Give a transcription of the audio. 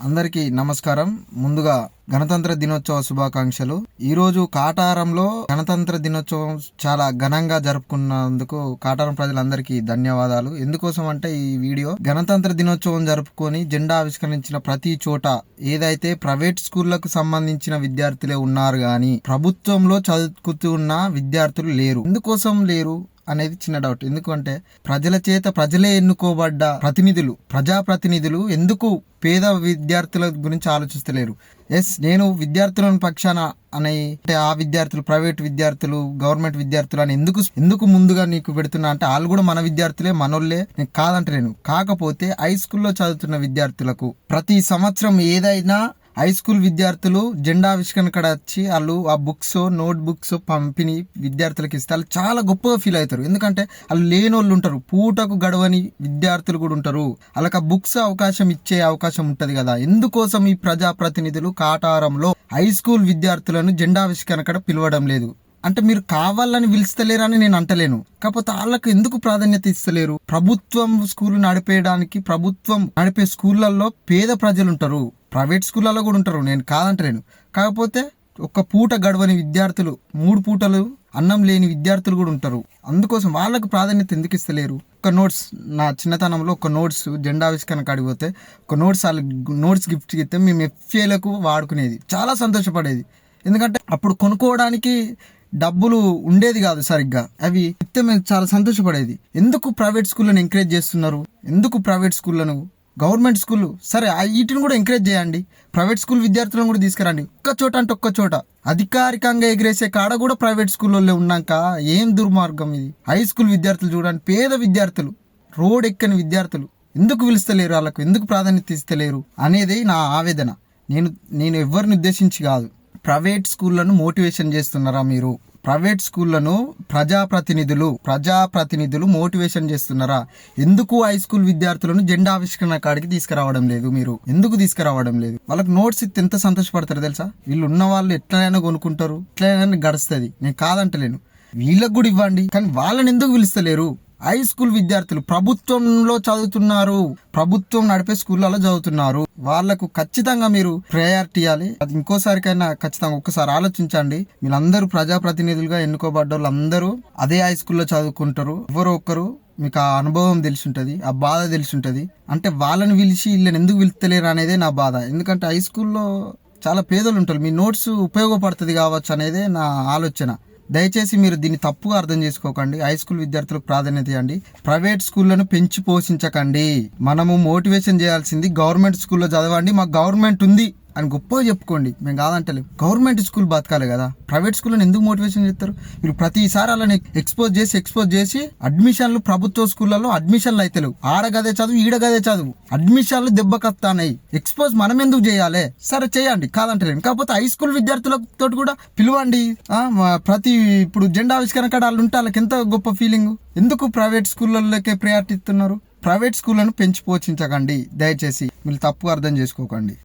అందరికీ నమస్కారం. ముందుగా గణతంత్ర దినోత్సవ శుభాకాంక్షలు. ఈరోజు కాటారంలో గణతంత్ర దినోత్సవం చాలా ఘనంగా జరుపుకున్నందుకు కాటారం ప్రజలందరికీ ధన్యవాదాలు. ఎందుకోసం అంటే ఈ వీడియో గణతంత్ర దినోత్సవం జరుపుకొని జెండా ఆవిష్కరించిన ప్రతి చోట ఏదైతే ప్రైవేట్ స్కూళ్లకు సంబంధించిన విద్యార్థులే ఉన్నారు కానీ ప్రభుత్వంలో చదువుతున్న విద్యార్థులు లేరు. ఎందుకోసం లేరు అనేది చిన్న డౌట్. ఎందుకంటే ప్రజల చేత ప్రజలే ఎన్నుకోబడ్డ ప్రతినిధులు, ప్రజాప్రతినిధులు ఎందుకు పేద విద్యార్థుల గురించి ఆలోచిస్తలేరు? నేను విద్యార్థులను పక్షాన అంటే ఆ విద్యార్థులు, ప్రైవేట్ విద్యార్థులు, గవర్నమెంట్ విద్యార్థులు అని ఎందుకు ముందుగా నీకు పెడుతున్నా అంటే వాళ్ళు కూడా మన విద్యార్థులే, మనోళ్ళే, నేను కాదంటలేను. కాకపోతే హై స్కూల్లో చదువుతున్న విద్యార్థులకు ప్రతి సంవత్సరం ఏదైనా హై స్కూల్ విద్యార్థులు జెండా ఆవిష్కరణ కాడ వచ్చి వాళ్ళు ఆ బుక్స్, నోట్ బుక్స్ పంపిణీ విద్యార్థులకు ఇస్తే వాళ్ళు చాలా గొప్పగా ఫీల్ అవుతారు. ఎందుకంటే వాళ్ళు లేని వాళ్ళు ఉంటారు, పూటకు గడవని విద్యార్థులు కూడా ఉంటారు. వాళ్ళకి ఆ బుక్స్ అవకాశం ఇచ్చే అవకాశం ఉంటుంది కదా. ఎందుకోసం ఈ ప్రజాప్రతినిధులు కాటారంలో హై స్కూల్ విద్యార్థులను జెండా ఆవిష్కరణ కాడ పిలవడం లేదు? అంటే మీరు కావాలని పిలుస్తలేరని నేను అంటలేను, కాకపోతే వాళ్ళకు ఎందుకు ప్రాధాన్యత ఇస్తలేరు? ప్రభుత్వం స్కూల్ నడిపేయడానికి, ప్రభుత్వం నడిపే స్కూళ్ళల్లో పేద ప్రజలు ఉంటారు, ప్రైవేట్ స్కూళ్ళలో కూడా ఉంటారు, నేను కాదంటలేను. కాకపోతే ఒక్క పూట గడవని విద్యార్థులు, 3 పూటలు అన్నం లేని విద్యార్థులు కూడా ఉంటారు. అందుకోసం వాళ్ళకు ప్రాధాన్యత ఎందుకు ఇస్తలేరు? ఒక నోట్స్, నా చిన్నతనంలో ఒక నోట్స్ జెండా ఆవిష్కరణ కాడిపోతే ఒక నోట్స్ గిఫ్ట్ ఇస్తే మేము ఎఫ్ఏలకు వాడుకునేది, చాలా సంతోషపడేది. ఎందుకంటే అప్పుడు కొనుక్కోవడానికి డబ్బులు ఉండేది కాదు సరిగ్గా, అవి ఇస్తే మేము చాలా సంతోషపడేది. ఎందుకు ప్రైవేట్ స్కూళ్ళను ఎంకరేజ్ చేస్తున్నారు? ఎందుకు ప్రైవేట్ స్కూళ్ళను? గవర్నమెంట్ స్కూళ్ళు సరే, వీటిని కూడా ఎంకరేజ్ చేయండి. ప్రైవేట్ స్కూల్ విద్యార్థులను కూడా తీసుకురండి. ఒక్క చోట అంటే ఒక్క చోట అధికారికంగా ఎగిరేసే కాడ కూడా ప్రైవేట్ స్కూల్లో ఉన్నాక ఏం దుర్మార్గం ఇది? హై స్కూల్ విద్యార్థులు చూడండి, పేద విద్యార్థులు, రోడ్ ఎక్కని విద్యార్థులు, ఎందుకు పిలుస్తలేరు? వాళ్ళకు ఎందుకు ప్రాధాన్యత ఇస్తలేరు అనేది నా ఆవేదన. నేను ఎవరిని ఉద్దేశించి కాదు. ప్రైవేట్ స్కూళ్ళను మోటివేషన్ చేస్తున్నారా మీరు? ప్రైవేట్ స్కూళ్ళను ప్రజాప్రతినిధులు మోటివేషన్ చేస్తున్నారా? ఎందుకు హై స్కూల్ విద్యార్థులను జెండా ఆవిష్కరణ కాడికి తీసుకురావడం లేదు? మీరు ఎందుకు తీసుకురావడం లేదు? వాళ్ళకి నోట్స్ ఇస్తే ఎంత సంతోషపడతారు తెలుసా? వీళ్ళు ఉన్న వాళ్ళు ఎట్లయినా కొనుక్కుంటారు, ఎట్లయినా గడుస్తుంది, నేను కాదంటలేను. వీళ్ళకి కూడా ఇవ్వండి, కానీ వాళ్ళని ఎందుకు పిలుస్తలేరు? హై స్కూల్ విద్యార్థులు ప్రభుత్వంలో చదువుతున్నారు, ప్రభుత్వం నడిపే స్కూళ్ళలో చదువుతున్నారు, వాళ్లకు ఖచ్చితంగా మీరు ప్రయారిటీ ఇవ్వాలి. అది ఇంకోసారికైనా ఖచ్చితంగా ఒక్కసారి ఆలోచించండి. వీళ్ళందరూ ప్రజాప్రతినిధులుగా ఎన్నుకోబడ్డ వాళ్ళందరూ అదే హై స్కూల్లో చదువుకుంటారు. ఎవరో ఒక్కరు మీకు ఆ అనుభవం తెలిసి ఉంటుంది, ఆ బాధ తెలిసి ఉంటుంది. అంటే వాళ్ళని పిలిచి వీళ్ళని ఎందుకు పిలుస్తలేరు అనేదే నా బాధ. ఎందుకంటే హై స్కూల్లో చాలా పేదలు ఉంటారు, మీ నోట్స్ ఉపయోగపడుతుంది కావచ్చు అనేదే నా ఆలోచన. దయచేసి మీరు దీన్ని తప్పుగా అర్థం చేసుకోకండి. హై స్కూల్ విద్యార్థులకు ప్రాధాన్యత ఇవ్వండి, ప్రైవేట్ స్కూళ్ళను పెంచి పోషించకండి. మనము మోటివేషన్ చేయాల్సింది గవర్నమెంట్ స్కూల్లో చదవండి, మాకు గవర్నమెంట్ ఉంది అని గొప్పగా చెప్పుకోండి, మేము కాదంటలేము. గవర్నమెంట్ స్కూల్ బతకాలి కదా, ప్రైవేట్ స్కూల్ని ఎందుకు మోటివేషన్ చేస్తారు? మీరు ప్రతిసారి అలానే ఎక్స్పోజ్ చేసి అడ్మిషన్లు ప్రభుత్వ స్కూళ్ళలో అడ్మిషన్లు అయితలేవు. ఆడగదే చదువు, ఈడగదే చదువు, అడ్మిషన్లు దెబ్బకత్తానాయి. ఎక్స్పోజ్ మనం ఎందుకు చేయాలి? సరే చేయండి, కాదంటలేము. కాకపోతే హై స్కూల్ విద్యార్థులతో కూడా పిలవండి. ఇప్పుడు జెండా ఆవిష్కరణ కాడ వాళ్ళు ఉంటే వాళ్ళకి ఎంత గొప్ప ఫీలింగ్. ఎందుకు ప్రైవేట్ స్కూళ్ళకే ప్రయారిటీ ఇస్తున్నారు? ప్రైవేట్ స్కూళ్ళను పెంచి పోషించకండి, దయచేసి మీరు తప్పు అర్థం చేసుకోకండి.